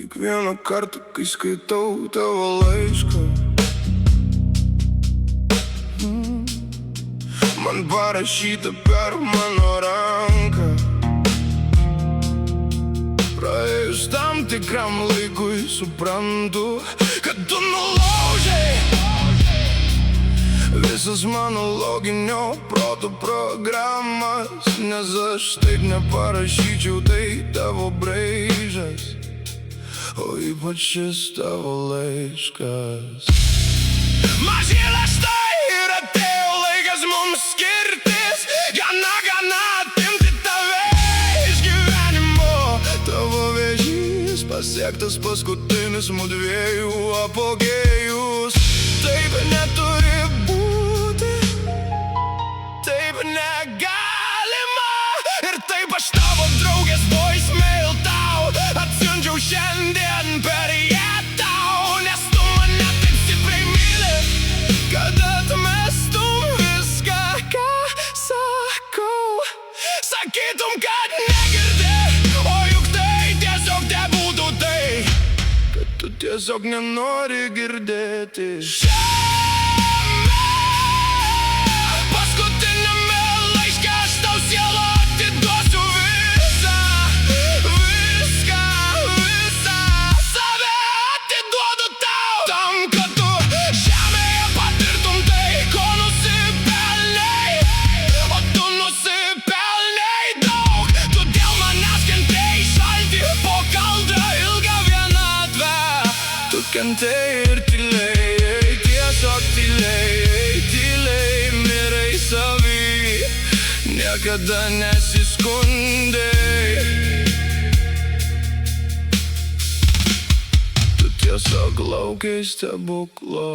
Kiekvieną kartą, kai skaitau tavo laišką, man parašyta per mano ranką. Praėjus tam tikram laikui suprantu, kad tu nulaužei visas mano loginio proto programas, nes aš taip neparašyčiau, tai tavo braižas, o ypač šis tavo laiškas. Mažylė, štai ir atėjo laikas mums skirtis, gana atimti tave iš gyvenimo. Tavo vėžys pasiektas paskutinis mudviejų apogėjus. Taip neturi būti, taip negalima. Ir taip aš tavo draugės voicemail tau atsiunčiau šiandien per ją tau, nes tu mane taip stipriai myli, kad atmestum viską, ką sakau. Sakytum, kad negirdi, o juk tai tiesiog tebūtų tai, kad tu tiesiog nenori girdėti. Šiame paskutiniame laiške aš tau sielą atiduosiu visą, save atiduodu tau, tam, kad tu žemėje patirtum tai, ko nusipelnei. O tu nusipelnei daug, tu dėl manęs kentėjai šaltį po kaldrą ilgą vienatvę. Tu kentėjai ir tylėjai, tiesiog tylėjai, mirai savy, niekada nesiskundei. Tu tiesiog laukei stebuklo.